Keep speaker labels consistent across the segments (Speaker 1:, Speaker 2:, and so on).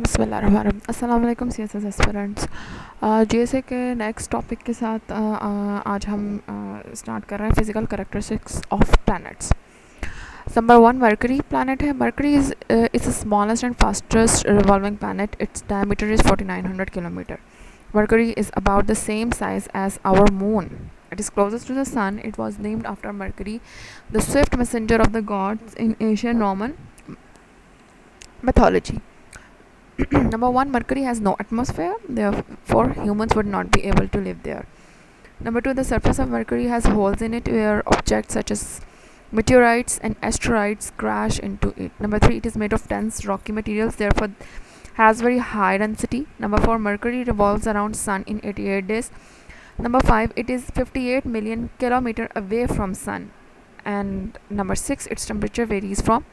Speaker 1: बिस्मिल्लाहिर्रहमानिर्रहीम। अस्सलाम वालेकुम सीएसएस एस्पिरेंट्स। जीएसए के नेक्स्ट टॉपिक के साथ आज हम स्टार्ट कर रहे हैं physical characteristics of planets. Number one Mercury planet है। Mercury is the smallest and fastest revolving planet. It's diameter is 4900 kilometre. Mercury is about the same size as our moon. It is closest to the sun. It was named after Mercury, the swift messenger of the gods in ancient Roman mythology. Number one, Mercury has no atmosphere, therefore humans would not be able to live there. Number two, the surface of Mercury has holes in it where objects such as meteorites and asteroids crash into it. Number three, it is made of dense rocky materials, therefore has very high density. Number four, Mercury revolves around Sun in 88 days. Number five, it is 58 million kilometer away from Sun. And number six, its temperature varies from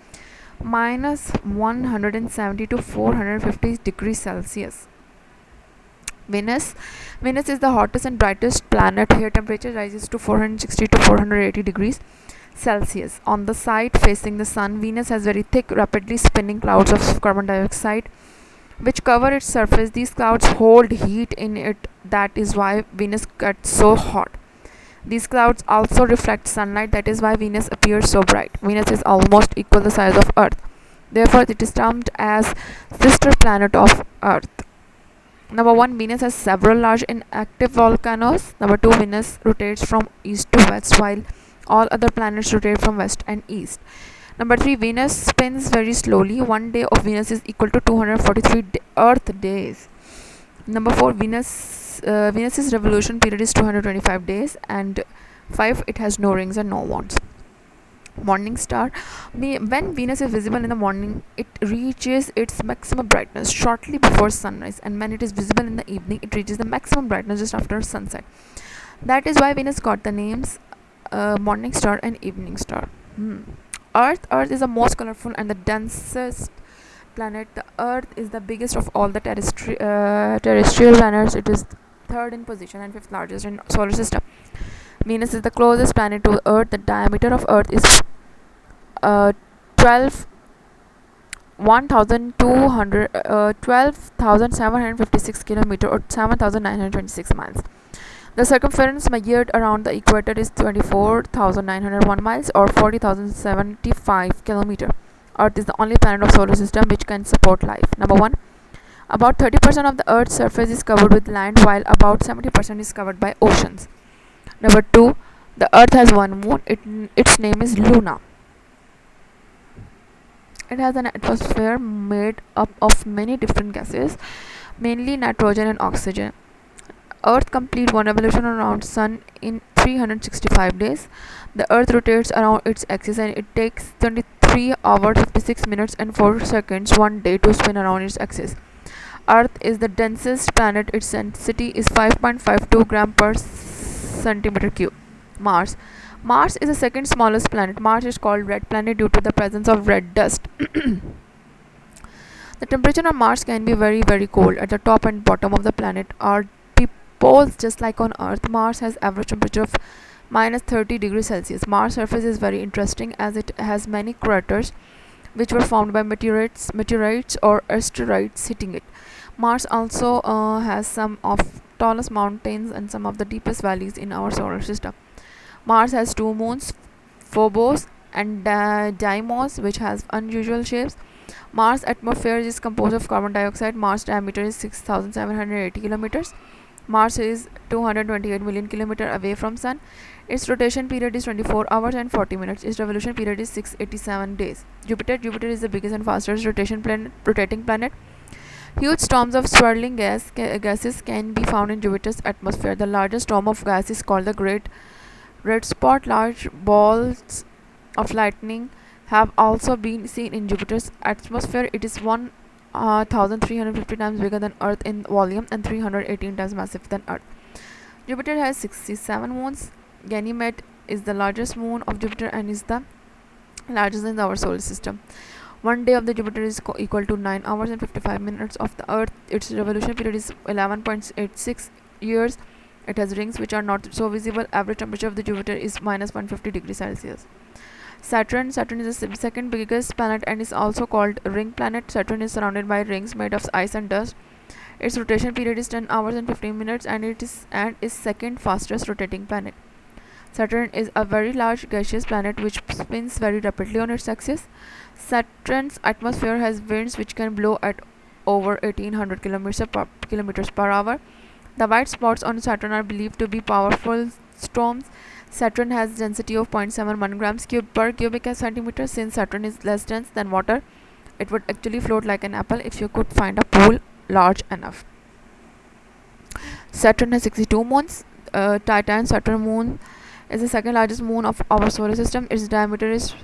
Speaker 1: minus 170 to 450 degrees Celsius. Venus is the hottest and brightest planet. Here temperature rises to 460 to 480 degrees Celsius. On the side facing the sun, Venus has very thick, rapidly spinning clouds of carbon dioxide which cover its surface. These clouds hold heat in it. That is why Venus gets so hot. These clouds also reflect sunlight. That is why Venus appears so bright. Venus is almost equal the size of Earth. Therefore, it is termed as sister planet of Earth. Number one, Venus has several large inactive volcanoes. Number two, Venus rotates from east to west while all other planets rotate from west and east. Number three, Venus spins very slowly. One day of Venus is equal to 243 Earth days. Number four, Venus's revolution period is 225 days. And five, it has no rings and no wands. Morning star. When Venus is visible in the morning, it reaches its maximum brightness shortly before sunrise, and when it is visible in the evening, it reaches the maximum brightness just after sunset. That is why Venus got the names morning star and evening star. Earth is the most colorful and the densest planet. The Earth is the biggest of all the terrestrial planets. It is third in position and fifth largest in solar system. Venus is the closest planet to Earth. The diameter of Earth is 12 12,756 kilometer or 7,926 miles. The circumference measured around the equator is 24,901 miles or 40,075 kilometer. Earth is the only planet of solar system which can support life. Number one, about 30% of the Earth's surface is covered with land while about 70% is covered by oceans. Number two, the Earth has one moon. Its name is Luna. It has an atmosphere made up of many different gases, mainly nitrogen and oxygen. Earth completes one revolution around Sun in 365 days. The Earth rotates around its axis and it takes 23 hours 56 minutes and 4 seconds one day to spin around its axis. Earth is the densest planet. Its density is 5.52 gram per centimeter cube. Mars is the second smallest planet. Mars is called red planet due to the presence of red dust. The temperature on Mars can be very very cold. At the top and bottom of the planet are poles just like on Earth. Mars has average temperature of minus 30 degrees Celsius. Mars surface is very interesting as it has many craters which were formed by meteorites or asteroids hitting it. Mars also has some of tallest mountains and some of the deepest valleys in our solar system. Mars has two moons, Phobos and Deimos, which has unusual shapes. Mars atmosphere is composed of carbon dioxide. Mars diameter is 6,780 kilometers. Mars is 228 million kilometers away from Sun. Its rotation period is 24 hours and 40 minutes. Its revolution period is 687 days. Jupiter is the biggest and fastest rotating planet. Huge storms of swirling gases can be found in Jupiter's atmosphere. The largest storm of gas is called the Great Red Spot. Large balls of lightning have also been seen in Jupiter's atmosphere. It is 1,350 times bigger than Earth in volume and 318 times massive than Earth. Jupiter has 67 moons. Ganymede is the largest moon of Jupiter and is the largest in our solar system. One day of the Jupiter is equal to 9 hours and 55 minutes of the Earth. Its revolution period is 11.86 years. It has rings which are not so visible. Average temperature of the Jupiter is minus 150 degrees Celsius. Saturn is the second biggest planet and is also called ring planet. Saturn is surrounded by rings made of ice and dust. Its rotation period is 10 hours and 15 minutes and it is second fastest rotating planet. Saturn is a very large gaseous planet which spins very rapidly on its axis. Saturn's atmosphere has winds which can blow at over 1800 kilometers per hour. The white spots on Saturn are believed to be powerful storms. Saturn has density of 0.71 grams cubed per cubic centimeter. Since Saturn is less dense than water, it would actually float like an apple if you could find a pool large enough. Saturn has 62 moons. Titan, Saturn moon, is the second largest moon of our solar system. Its diameter is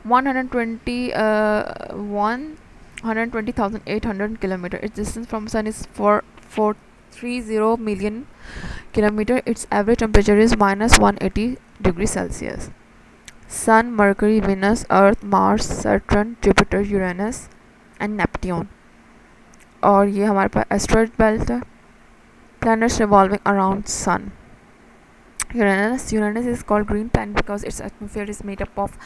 Speaker 1: 120,800 kilometers. Its distance from Sun is 430 million kilometers. Its average temperature is minus 180 degrees Celsius. Sun, Mercury, Venus, Earth, Mars, Saturn, Jupiter, Uranus and Neptune. और ये हमारे पास asteroid belt है. Planets revolving around Sun. Uranus is called green planet because its atmosphere is made up of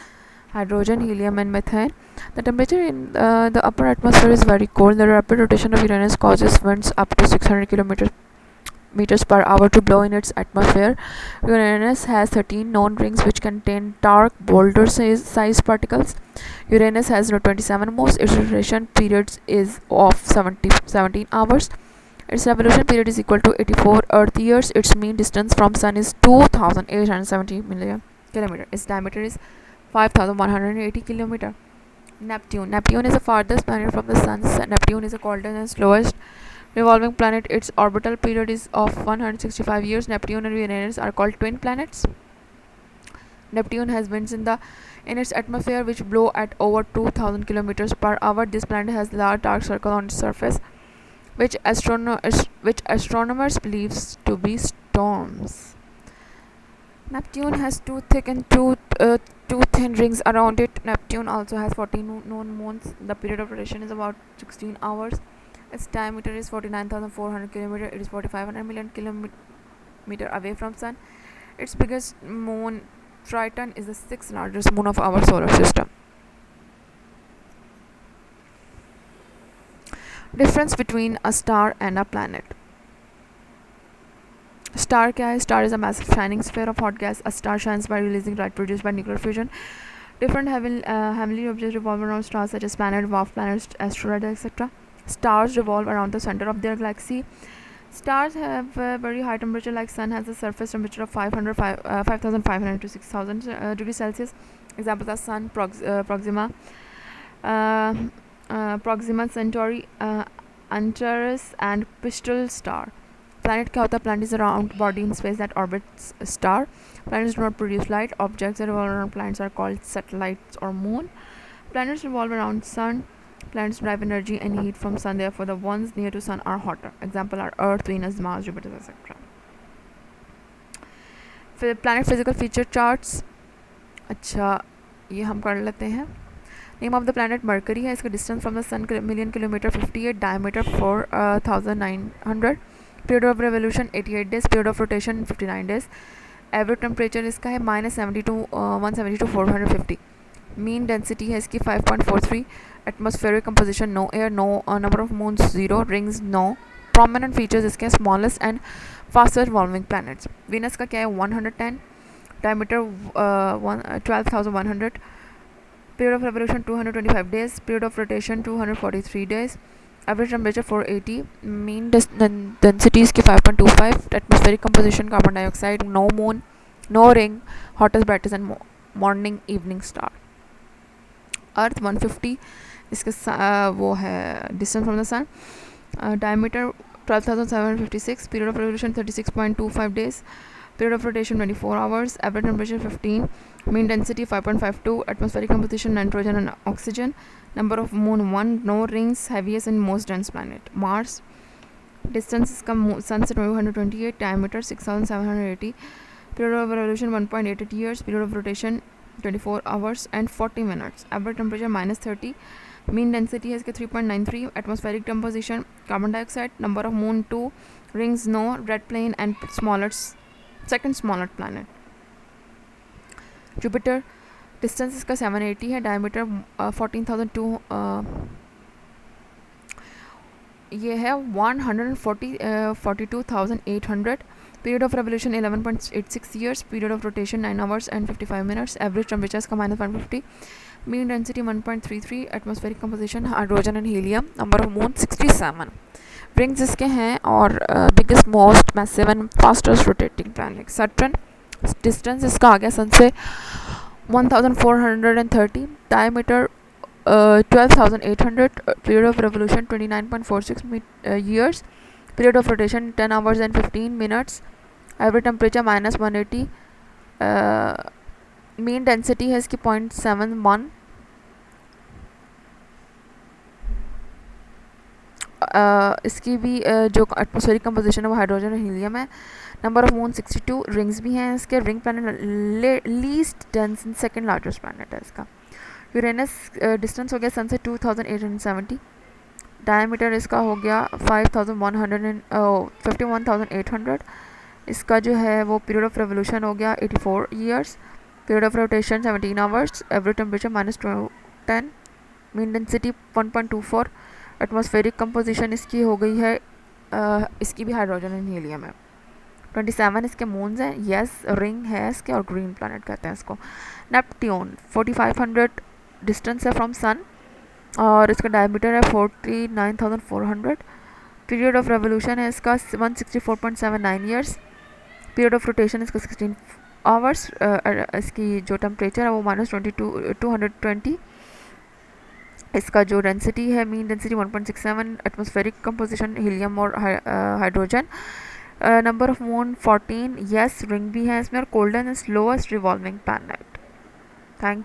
Speaker 1: hydrogen, helium and methane. The temperature in the upper atmosphere is very cold. The rapid rotation of Uranus causes winds up to 600 meters per hour to blow in its atmosphere. Uranus has 13 known rings which contain dark boulder sized particles. Uranus has 27 moons. Its rotation period is of 17 hours. Its revolution period is equal to 84 Earth years. Its mean distance from Sun is 2,870 million kilometers. Its diameter is 5,180 kilometers. Neptune is the farthest planet from the Sun. Neptune is the coldest and slowest revolving planet. Its orbital period is of 165 years. Neptune and Uranus are called twin planets. Neptune has winds in its atmosphere which blow at over 2,000 kilometers per hour. This planet has large dark circle on its surface, which astronomers believe to be storms. Neptune has two thick and two thin rings around it. Neptune also has 14 known moons. The period of rotation is about 16 hours. Its diameter is 49,400 kilometers. It is 4,500 million kilometers away from Sun. Its biggest moon, Triton, is the sixth largest moon of our solar system. Difference between a star and a planet. Star क्या है? Star is a massive shining sphere of hot gas. A star shines by releasing light produced by nuclear fusion. Different heavenly objects revolve around stars such as planet, dwarf planets, asteroids, etc. Stars revolve around the center of their galaxy. Stars have a very high temperature, like Sun has a surface temperature of 5,500 to 6,000 degrees Celsius. Examples are Sun, Proxima Centauri, Antares and Pistal star. Planet क्या होता है? Planet is a round body in space that orbits a star. Planets do not produce light. Objects that revolve around planets are called satellites or moon. Planets revolve around Sun. Planets derive energy and heat from Sun. Therefore, the ones near to Sun are hotter. Example are Earth, Venus, Mars, Jupiter, etc. Planet physical feature charts. अच्छा, ये हम कर लेते हैं. Name of the planet Mercury है. इसका distance from the Sun million kilometer 58, diameter 4,900. Period of revolution 88 days. Period of rotation 59 days. Average temperature इसका है -70 to 170 to 450. Mean density है इसकी 5.43. Atmospheric composition no air, no number of moons 0, rings no. Prominent features इसके smallest and fastest revolving planets. Venus का क्या है? 110. Diameter 12,100. Period of revolution 225 days. Period of rotation 243 days. Average temperature 480. Mean density is 5.25. Atmospheric composition carbon dioxide, no moon, no ring, hottest, brightest and morning evening star. Earth 150. इसका वो है distance from the Sun. Diameter 12,756. Period of revolution 36.25 days. Period of rotation 24 hours. Average temperature 15. Mean density 5.52. Atmospheric composition nitrogen and oxygen. Number of moon 1. No rings. Heaviest and most dense planet. Mars. Distance इसका Sun से 228. Diameter 6,780. Period of revolution 1.88 years. Period of rotation 24 hours and 40 minutes. Average temperature -30. Mean density है इसके 3.93. Atmospheric composition carbon dioxide. Number of moon 2. Rings no. Red plain and second smallest planet. Jupiter distance इसका 780 है, diameter 14,002 ये है 142,800. Period of revolution 11.86 years. Period of rotation 9 hours and 55 minutes. Average temperature इसका -150. Mean density 1.33. Atmospheric composition hydrogen and helium. Number of moon 67. Rings इसके हैं और biggest most massive and fastest rotating planet Saturn. Distance इसका आ गया सन से 1430. Diameter 12,800. Period of revolution 29.46 years. Period of rotation 10 hours and 15 minutes. Average temperature -180. Mean density है इसकी 0.71. इसकी भी जो एटमॉस्फेरिक कंपोजिशन है वो हाइड्रोजन और हीलियम है. Number of moon 62. रिंग्स भी हैं इसके. Ring planet least dense and second largest planet है इसका. यूरेनस डिस्टेंस हो गया सन से 2870. डायमीटर इसका हो गया 51,800. इसका जो है वो पीरियड ऑफ रेवोल्यूशन हो गया 84 years. Period of rotation 17 hours. Average temperature -10. Mean density 1.24. Atmospheric composition इसकी हो गई है इसकी भी हाइड्रोजन एंड हीलियम है. 27 इसके मून्स हैं. यस रिंग है इसके और ग्रीन प्लैनेट कहते हैं इसको. नेपट्यून 4500 डिस्टेंस है फ्रॉम सन और इसका डायमीटर है 49,400. पीरियड ऑफ रेवोल्यूशन है इसका 164.79 years. पीरियड ऑफ रोटेशन इसका 16 hours. इसकी जो टेम्परेचर है वो -220. इसका जो डेंसिटी है mean density 1.67. Atmospheric composition helium और hydrogen. Number of moon 14. Yes ring भी है इसमें और coldest and slowest revolving planet. Thank you.